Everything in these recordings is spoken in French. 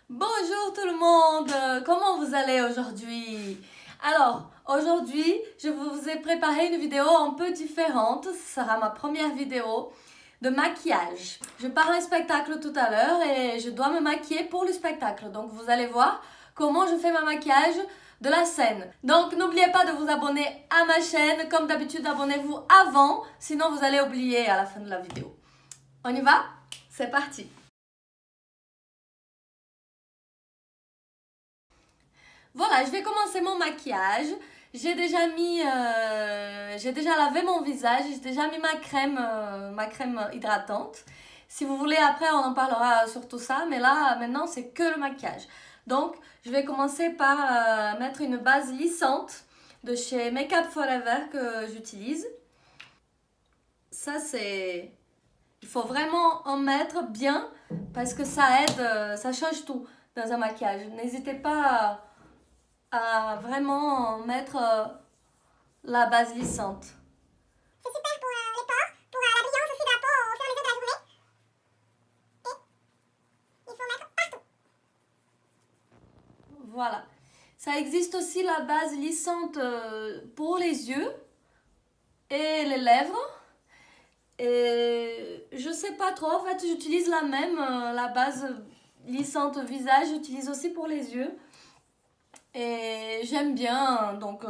Bonjour tout le monde, comment vous allez aujourd'hui? Alors, aujourd'hui, je vous ai préparé une vidéo un peu différente. Ce sera ma première vidéo de maquillage. Je pars à un spectacle tout à l'heure et je dois me maquiller pour le spectacle. Donc, vous allez voir comment je fais ma maquillage de la scène. Donc, n'oubliez pas de vous abonner à ma chaîne. Comme d'habitude, abonnez-vous avant, sinon vous allez oublier à la fin de la vidéo. On y va? C'est parti! Voilà, je vais commencer mon maquillage. J'ai déjà lavé mon visage, j'ai déjà mis ma crème hydratante. Si vous voulez, après, on en parlera sur tout ça, mais là, maintenant, c'est que le maquillage. Donc, je vais commencer par mettre une base lissante de chez Make Up Forever que j'utilise. Ça, c'est... Il faut vraiment en mettre bien parce que ça aide, ça change tout dans un maquillage. N'hésitez pas à vraiment mettre la base lissante. C'est super pour les pores, pour la brillance aussi de la peau au fur et à mesure de la journée. Et il faut mettre partout. Voilà. Ça existe aussi la base lissante pour les yeux et les lèvres. Et je sais pas trop, en fait j'utilise la même, la base lissante visage, j'utilise aussi pour les yeux. Et j'aime bien, donc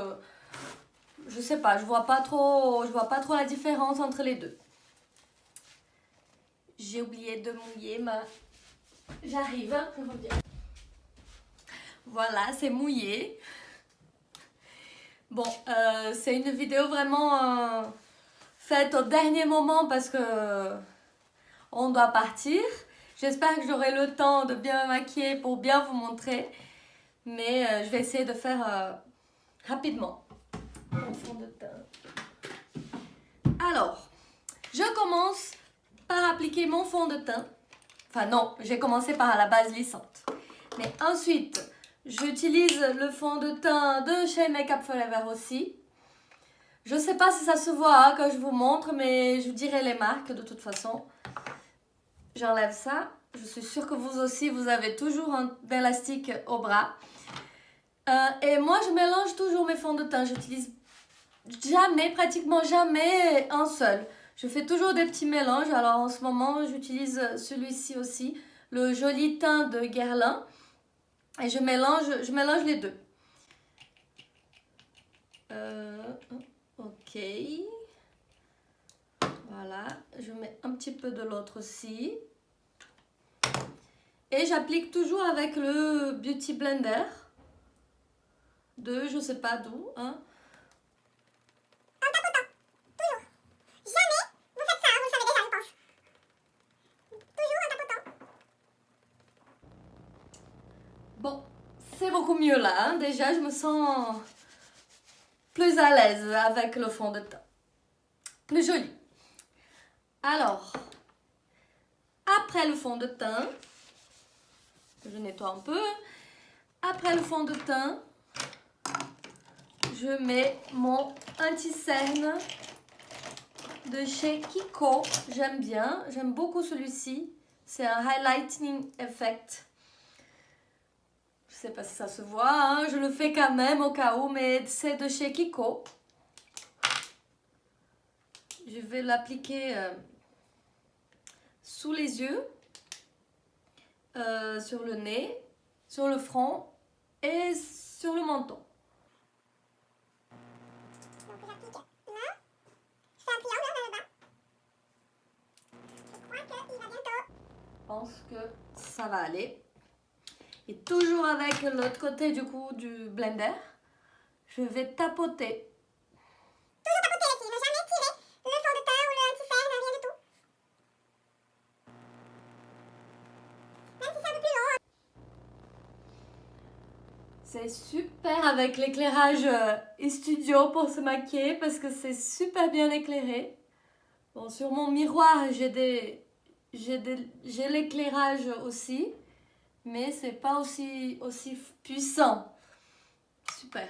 je sais pas, je vois pas trop la différence entre les deux. J'ai oublié de mouiller ma... J'arrive, je reviens. Voilà, c'est mouillé. Bon, c'est une vidéo vraiment faite au dernier moment parce que on doit partir. J'espère que j'aurai le temps de bien me maquiller pour bien vous montrer. Mais je vais essayer de faire rapidement mon fond de teint. Alors, je commence par appliquer mon fond de teint. Enfin non, j'ai commencé par la base lissante. Mais ensuite, j'utilise le fond de teint de chez Make Up Forever aussi. Je ne sais pas si ça se voit quand je vous montre, mais je vous dirai les marques de toute façon. J'enlève ça. Je suis sûre que vous aussi, vous avez toujours un élastique au bras. Et moi, je mélange toujours mes fonds de teint. J'utilise jamais, pratiquement jamais un seul. Je fais toujours des petits mélanges. Alors en ce moment, j'utilise celui-ci aussi, le joli teint de Guerlain. Et je mélange les deux. Ok. Voilà. Je mets un petit peu de l'autre aussi. Et j'applique toujours avec le Beauty Blender. De je sais pas d'où. Hein. En tapotant. Toujours. Jamais vous faites ça, vous le savez déjà, je pense. Toujours en tapotant. Bon, c'est beaucoup mieux là. Hein. Déjà, je me sens plus à l'aise avec le fond de teint. Plus joli. Alors, après le fond de teint, je nettoie un peu. Après le fond de teint, je mets mon anti-cerne de chez Kiko. J'aime bien, j'aime beaucoup celui-ci. C'est un highlighting effect. Je sais pas si ça se voit, hein. Je le fais quand même au cas où, mais c'est de chez Kiko. Je vais l'appliquer sous les yeux, sur le nez, sur le front et sur le menton. Donc j'applique là. Je fais un triangle vers le bas. Je crois qu'il va bientôt. Je pense que ça va aller. Et toujours avec l'autre côté du coup du blender, je vais tapoter. Toujours tapoter les filles, ne jamais tirer le fond de teint ou le anti-cerne, rien du tout. Même si c'est un peu plus long. C'est super avec l'éclairage studio pour se maquiller parce que c'est super bien éclairé. Bon, sur mon miroir, j'ai l'éclairage aussi, mais c'est pas aussi puissant. Super.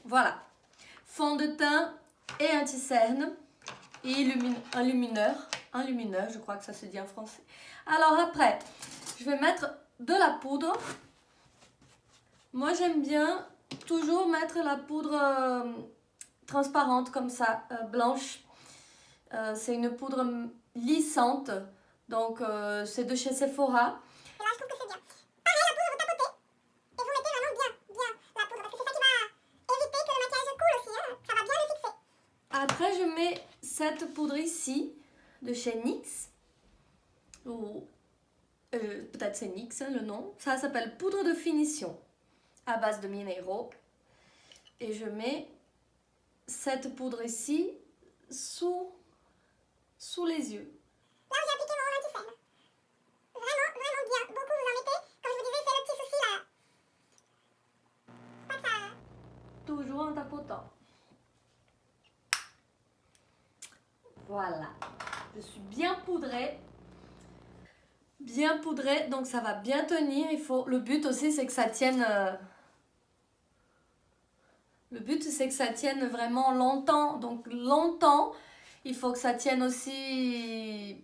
Voilà. Fond de teint et anti-cerne et un lumineur enlumineur, je crois que ça se dit en français. Alors après, je vais mettre de la poudre. Moi, j'aime bien toujours mettre la poudre transparente comme ça, blanche. C'est une poudre lissante, donc c'est de chez Sephora. Et là, je trouve que c'est bien. Pareil, la poudre, vous tapotez. Et vous mettez vraiment bien la poudre. Parce que c'est ça qui va éviter que le maquillage coule aussi. Hein. Ça va bien le fixer. Après, je mets cette poudre ici, de chez NYX. Ou peut-être c'est NYX, hein, le nom. Ça s'appelle poudre de finition à base de minéraux. Et je mets cette poudre ici sous les yeux. Là, j'ai appliqué mon lenticelle. Vraiment, vraiment bien. Beaucoup vous en mettez. Comme je vous disais, c'est le petit souci là. Pas que ça... Toujours en tapotant. Voilà. Je suis bien poudrée. Bien poudrée, donc ça va bien tenir. Le but aussi, c'est que ça tienne... Le but, c'est que ça tienne vraiment longtemps. Donc longtemps, il faut que ça tienne aussi,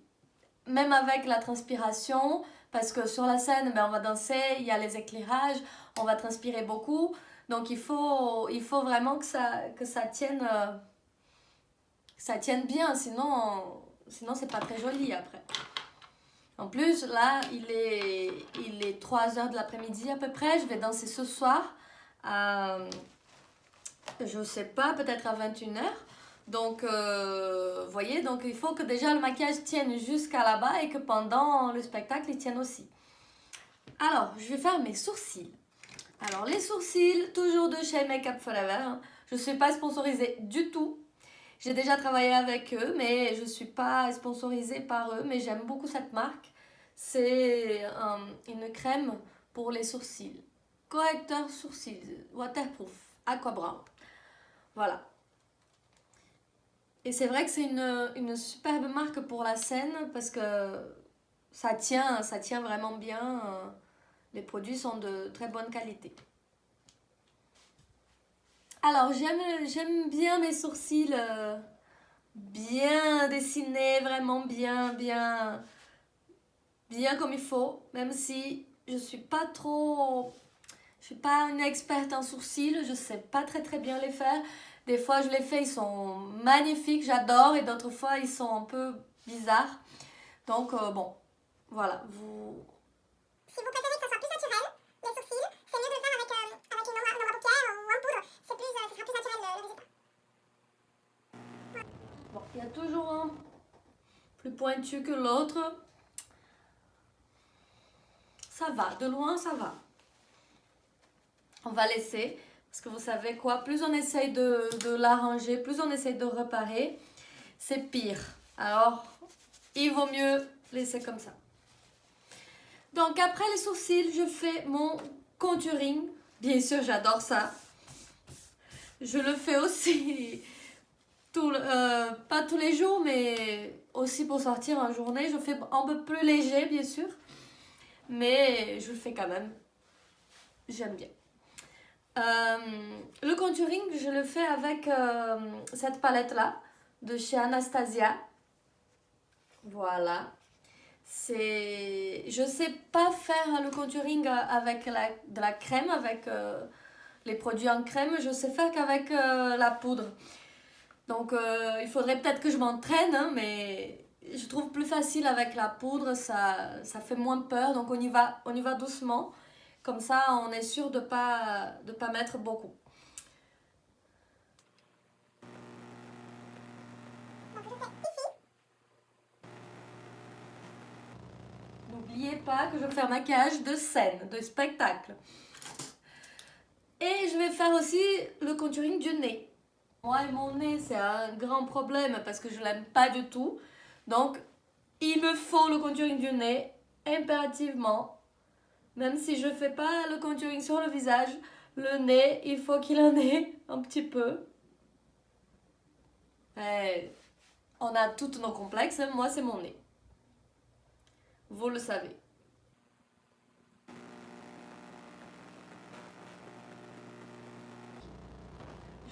même avec la transpiration, parce que sur la scène, on va danser, il y a les éclairages, on va transpirer beaucoup. Donc il faut vraiment que ça tienne bien, sinon c'est pas très joli après. En plus, là, il est 3h de l'après-midi à peu près. Je vais danser ce soir à... je sais pas, peut-être à 21h. Donc, vous voyez, donc il faut que déjà le maquillage tienne jusqu'à là-bas et que pendant le spectacle, il tienne aussi. Alors, je vais faire mes sourcils. Alors, les sourcils, toujours de chez Make Up Forever. Hein. Je ne suis pas sponsorisée du tout. J'ai déjà travaillé avec eux, mais je ne suis pas sponsorisée par eux. Mais j'aime beaucoup cette marque. C'est une crème pour les sourcils. Correcteur sourcils, waterproof, aqua brown. Voilà. Et c'est vrai que c'est une superbe marque pour la scène parce que ça tient vraiment bien. Les produits sont de très bonne qualité. Alors, j'aime bien mes sourcils bien dessinés, vraiment bien comme il faut. Même si je suis pas une experte en sourcils, je sais pas très bien les faire. Des fois, je les fais, ils sont magnifiques, j'adore. Et d'autres fois, ils sont un peu bizarres. Donc, bon, voilà. Si vous préférez que ça soit plus naturel, les sourcils, c'est mieux de le faire avec une ombre à paupières ou en poudre. Ce sera plus naturel le résultat. Bon, il y a toujours un plus pointu que l'autre. Ça va, de loin, ça va. On va laisser, parce que vous savez quoi, plus on essaye de l'arranger, plus on essaye de réparer, c'est pire. Alors, il vaut mieux laisser comme ça. Donc, après les sourcils, je fais mon contouring. Bien sûr, j'adore ça. Je le fais aussi, pas tous les jours, mais aussi pour sortir en journée. Je fais un peu plus léger, bien sûr. Mais je le fais quand même. J'aime bien. Le contouring, je le fais avec cette palette-là de chez Anastasia. Voilà. Je sais pas faire le contouring avec de la crème, avec les produits en crème. Je sais faire qu'avec la poudre. Donc, il faudrait peut-être que je m'entraîne, hein, mais je trouve plus facile avec la poudre. Ça fait moins peur. Donc, on y va doucement. Comme ça, on est sûr de pas mettre beaucoup. Donc, je fais ici. N'oubliez pas que je fais un maquillage de scène, de spectacle. Et je vais faire aussi le contouring du nez. Moi et mon nez, c'est un grand problème parce que je l'aime pas du tout. Donc, il me faut le contouring du nez impérativement. Même si je fais pas le contouring sur le visage, le nez, il faut qu'il en ait un petit peu. Et on a tous nos complexes, moi c'est mon nez. Vous le savez.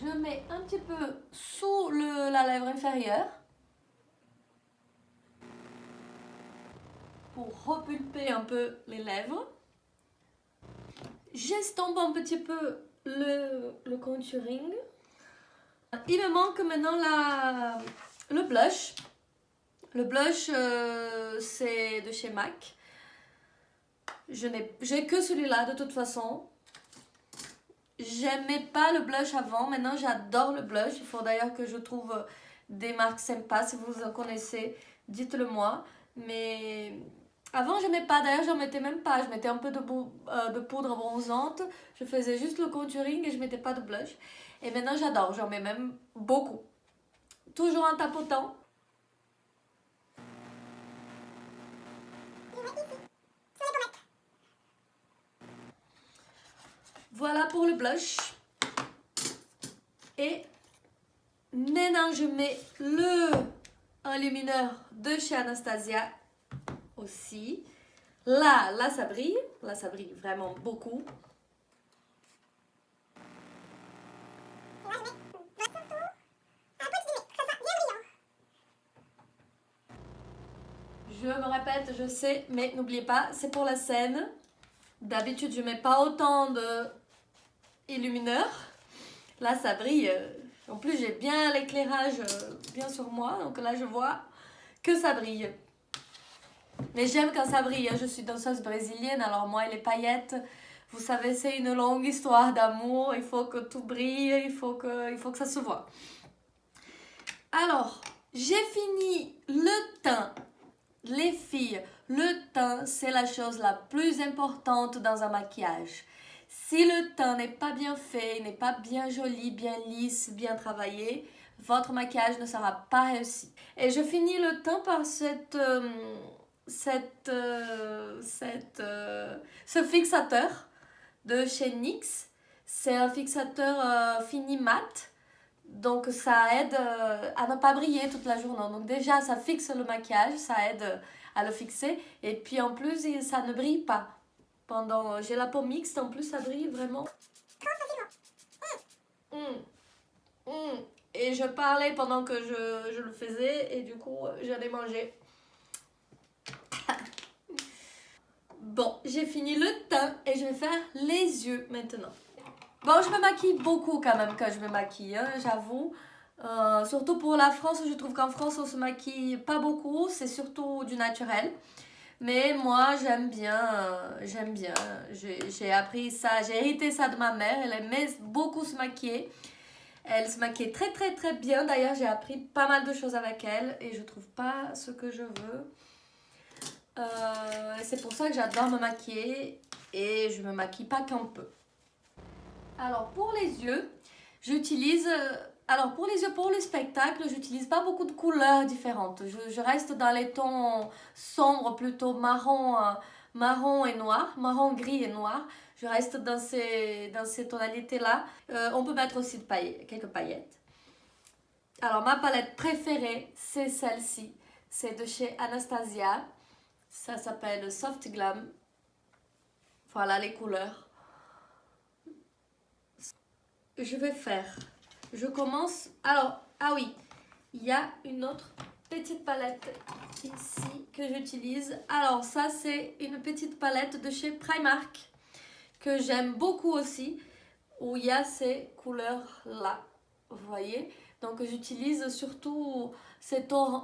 Je mets un petit peu sous la lèvre inférieure. pour repulper un peu les lèvres. J'estompe un petit peu le contouring. Il me manque maintenant le blush. Le blush, c'est de chez MAC. J'ai que celui-là de toute façon. J'aimais pas le blush avant, maintenant j'adore le blush. Il faut d'ailleurs que je trouve des marques sympas. Si vous en connaissez, dites-le moi. Mais avant j'aimais pas, d'ailleurs j'en mettais même pas. Je mettais un peu de poudre bronzante. Je faisais juste le contouring et je mettais pas de blush. Et maintenant j'adore, j'en mets même beaucoup. Toujours en tapotant. Voilà pour le blush. Et maintenant je mets le enlumineur de chez Anastasia aussi. Là ça brille. Là ça brille vraiment beaucoup. Je me répète, je sais, mais n'oubliez pas, c'est pour la scène. D'habitude, je mets pas autant d'illumineur. Là, ça brille. En plus, j'ai bien l'éclairage bien sur moi. Donc là, je vois que ça brille. Mais j'aime quand ça brille. Je suis danseuse brésilienne. Alors moi et les paillettes, vous savez, c'est une longue histoire d'amour. Il faut que tout brille. Il faut que ça se voit. Alors, j'ai fini le teint. Les filles, le teint, c'est la chose la plus importante dans un maquillage. Si le teint n'est pas bien fait, n'est pas bien joli, bien lisse, bien travaillé, votre maquillage ne sera pas réussi. Et je finis le teint par ce fixateur de chez NYX. C'est un fixateur fini mat. Donc ça aide à ne pas briller toute la journée. Donc déjà ça fixe le maquillage, ça aide à le fixer. Et puis en plus ça ne brille pas. J'ai la peau mixte, en plus ça brille vraiment. Et je parlais pendant que je le faisais et du coup j'allais manger. Bon, j'ai fini le teint et je vais faire les yeux maintenant. Bon, je me maquille beaucoup quand même quand je me maquille, hein, j'avoue. Surtout pour la France, je trouve qu'en France on se maquille pas beaucoup, c'est surtout du naturel. Mais moi j'aime bien. J'ai appris ça, j'ai hérité ça de ma mère, elle aimait beaucoup se maquiller. Elle se maquillait très très très bien, d'ailleurs j'ai appris pas mal de choses avec elle et je trouve pas ce que je veux. C'est pour ça que j'adore me maquiller et je me maquille pas qu'un peu. Alors pour les yeux, j'utilise... Alors pour les yeux, pour le spectacle, j'utilise pas beaucoup de couleurs différentes. Je reste dans les tons sombres, plutôt marron et noir, marron, gris et noir. Je reste dans ces tonalités-là. On peut mettre aussi quelques paillettes. Alors ma palette préférée, c'est celle-ci. C'est de chez Anastasia. Ça s'appelle Soft Glam. Voilà les couleurs. Je commence... Alors, ah oui, il y a une autre petite palette ici que j'utilise. Alors ça, c'est une petite palette de chez Primark que j'aime beaucoup aussi, où il y a ces couleurs-là, vous voyez. Donc j'utilise surtout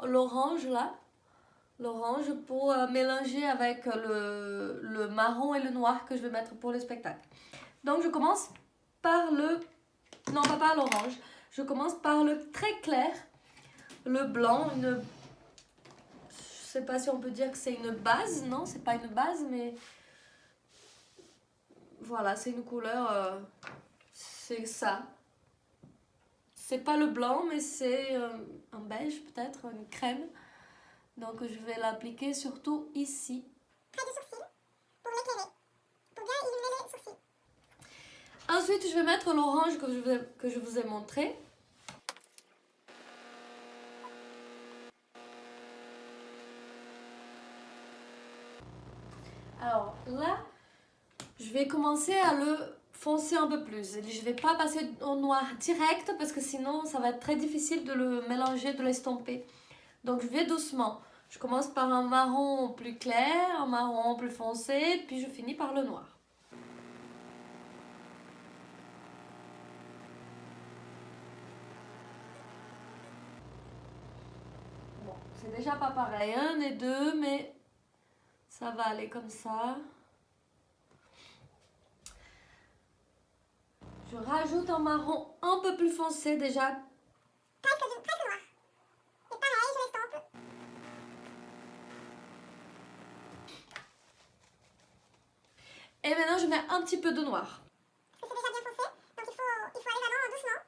l'orange là, l'orange pour mélanger avec le marron et le noir que je vais mettre pour le spectacle. Donc je commence par non, pas par l'orange. Je commence par le très clair, le blanc, je sais pas si on peut dire que c'est une base, non, c'est pas une base, mais voilà, c'est une couleur, c'est ça. C'est pas le blanc, mais c'est un beige peut-être, une crème. Donc je vais l'appliquer surtout ici. Près du sourcil, pour l'éclairer, pour bien illuminer les sourcils. Ensuite, je vais mettre l'orange que je vous ai montré. Alors là, je vais commencer à le foncer un peu plus. Je ne vais pas passer au noir direct parce que sinon ça va être très difficile de le mélanger, de l'estomper. Donc je vais doucement. Je commence par un marron plus clair, un marron plus foncé, puis je finis par le noir. Bon, c'est déjà pas pareil, un et deux, mais ça va aller comme ça. Je rajoute un marron un peu plus foncé déjà. Presque noir. Et pareil, je l'estompe. Et maintenant, je mets un petit peu de noir. Parce que c'est déjà bien foncé, donc il faut aller vraiment doucement.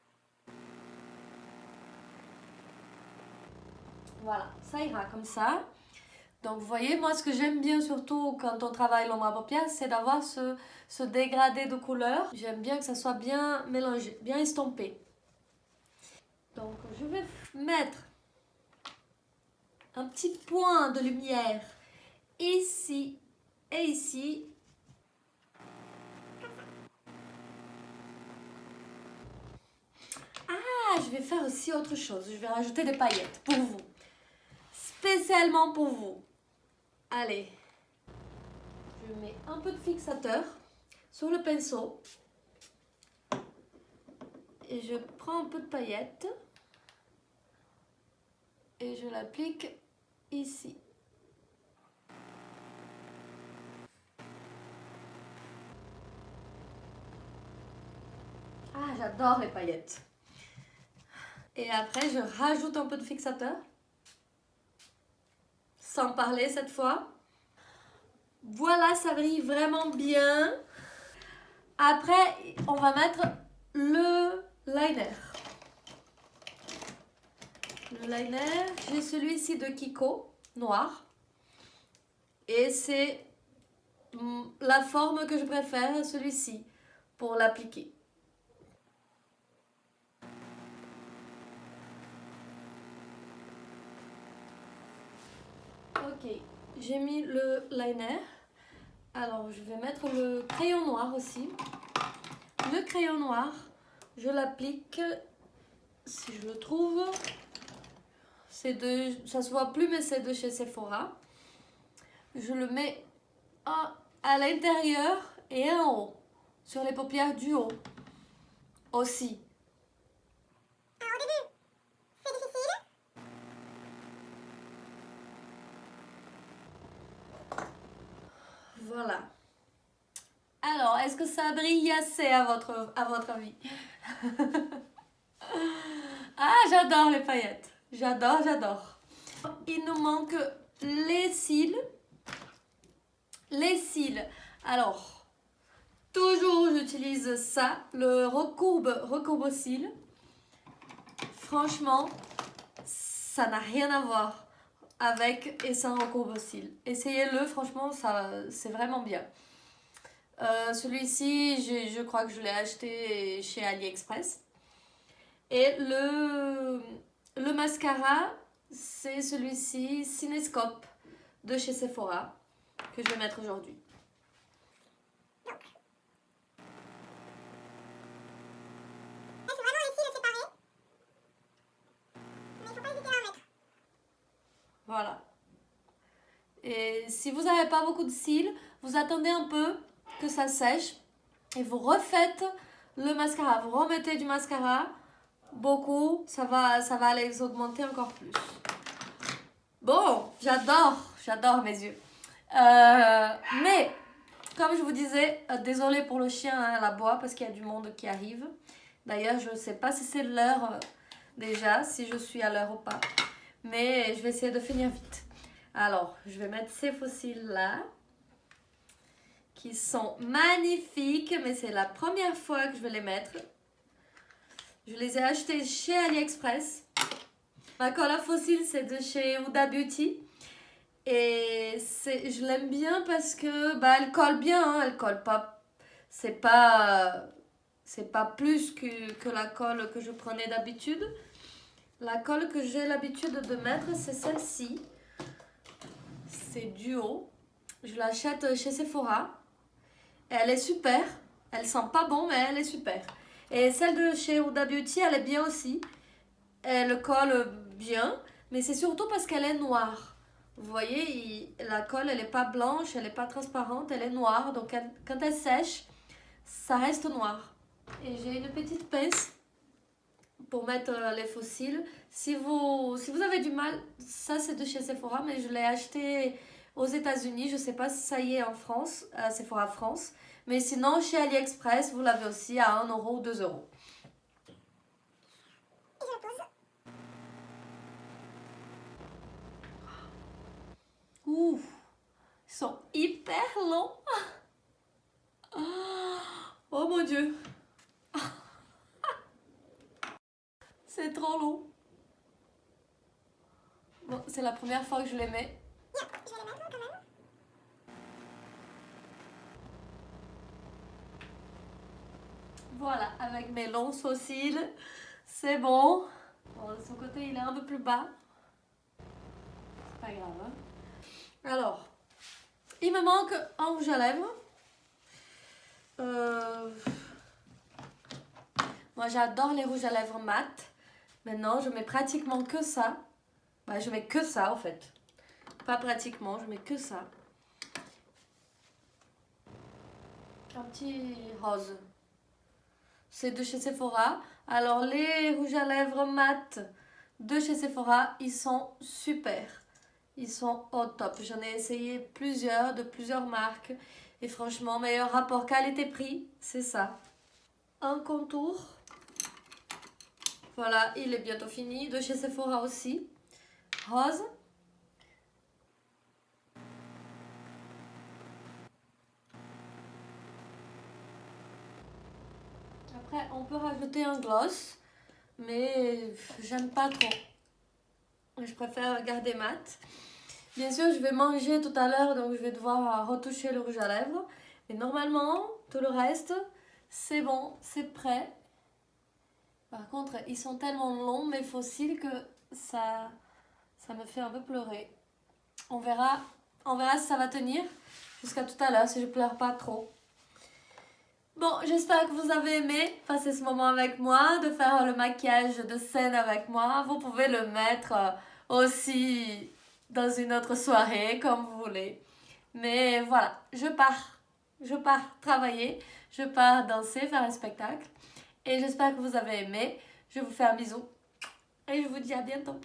Voilà, ça ira comme ça. Donc, vous voyez, moi, ce que j'aime bien surtout quand on travaille l'ombre à paupières, c'est d'avoir ce dégradé de couleur. J'aime bien que ça soit bien mélangé, bien estompé. Donc, je vais mettre un petit point de lumière ici et ici. Ah, je vais faire aussi autre chose. Je vais rajouter des paillettes pour vous. Spécialement pour vous. Allez. Je mets un peu de fixateur sur le pinceau. Et je prends un peu de paillettes. Et je l'applique ici. Ah, j'adore les paillettes. Et après, je rajoute un peu de fixateur. Sans parler cette fois. Voilà, ça brille vraiment bien. Après, on va mettre le liner. Le liner, j'ai celui-ci de Kiko, noir. Et c'est la forme que je préfère, celui-ci, pour l'appliquer. Ok, j'ai mis le liner. Alors, je vais mettre le crayon noir aussi. Le crayon noir, je l'applique, si je le trouve. Ça se voit plus, mais c'est de chez Sephora. Je le mets à l'intérieur et en haut, sur les paupières du haut aussi. Alors, au début, c'est difficile. Voilà. Alors, est-ce que ça brille assez à votre avis? Ah, j'adore les paillettes. J'adore, j'adore. Il nous manque les cils. Les cils. Alors, toujours j'utilise ça, le recourbe cils. Franchement, ça n'a rien à voir avec et sans recourbe cils. Essayez-le, franchement, ça, c'est vraiment bien. Celui-ci, je crois que je l'ai acheté chez AliExpress. Et le mascara, c'est celui-ci, Cinescope, de chez Sephora, que je vais mettre aujourd'hui. Donc. Là, c'est vraiment ici le séparer. Mais il ne faut pas hésiter à en mettre. Voilà. Et si vous n'avez pas beaucoup de cils, vous attendez un peu que ça sèche et vous refaites le mascara. Vous remettez du mascara, beaucoup, ça va les augmenter encore plus. Bon, j'adore mes yeux. Mais, comme je vous disais, désolée pour le chien à la boîte parce qu'il y a du monde qui arrive. D'ailleurs, je ne sais pas si c'est l'heure déjà, si je suis à l'heure ou pas. Mais je vais essayer de finir vite. Alors, je vais mettre ces fossiles là, qui sont magnifiques, mais c'est la première fois que je vais les mettre. Je les ai achetés chez AliExpress. Ma colle à fossiles, c'est de chez Huda Beauty. Et je l'aime bien parce que elle colle bien, hein, elle colle pas. C'est pas plus que la colle que je prenais d'habitude. La colle que j'ai l'habitude de mettre, c'est celle-ci. C'est Duo. Je l'achète chez Sephora. Elle est super. Elle sent pas bon, mais elle est super. Et celle de chez Huda Beauty, elle est bien aussi. Elle colle bien, mais c'est surtout parce qu'elle est noire. Vous voyez, la colle, elle n'est pas blanche, elle n'est pas transparente, elle est noire. Donc quand elle sèche, ça reste noir. Et j'ai une petite pince pour mettre les fossiles. Si vous avez du mal, ça c'est de chez Sephora, mais je l'ai acheté aux États-Unis. Je ne sais pas si ça y est en France, à Sephora France. Mais sinon, chez AliExpress, vous l'avez aussi à 1 euro ou 2 euros. Et je le pose. Ouh, ils sont hyper longs. Oh mon Dieu. C'est trop long. Bon, c'est la première fois que je les mets. Bien, je vais les mettre quand même. Voilà, avec mes longs fossiles, c'est bon. Bon, de son côté, il est un peu plus bas. C'est pas grave. Hein? Alors, il me manque un rouge à lèvres. Moi, j'adore les rouges à lèvres mat. Maintenant, je mets pratiquement que ça. Bah, je mets que ça, en fait. Pas pratiquement, je mets que ça. Un petit rose. C'est de chez Sephora. Alors, les rouges à lèvres mat de chez Sephora, ils sont super. Ils sont au top. J'en ai essayé plusieurs, de plusieurs marques. Et franchement, meilleur rapport qualité-prix, c'est ça. Un contour. Voilà, il est bientôt fini. De chez Sephora aussi. Rose. Après, on peut rajouter un gloss. Mais j'aime pas trop. Je préfère garder mat. Bien sûr, je vais manger tout à l'heure, donc je vais devoir retoucher le rouge à lèvres. Mais normalement, tout le reste, c'est bon, c'est prêt. Par contre, ils sont tellement longs, mes fossiles, que ça me fait un peu pleurer. On verra si ça va tenir jusqu'à tout à l'heure, si je pleure pas trop. Bon, j'espère que vous avez aimé passer ce moment avec moi, de faire le maquillage de scène avec moi. Vous pouvez le mettre aussi dans une autre soirée, comme vous voulez. Mais voilà, je pars travailler, je pars danser, faire un spectacle. Et j'espère que vous avez aimé. Je vous fais un bisou et je vous dis à bientôt.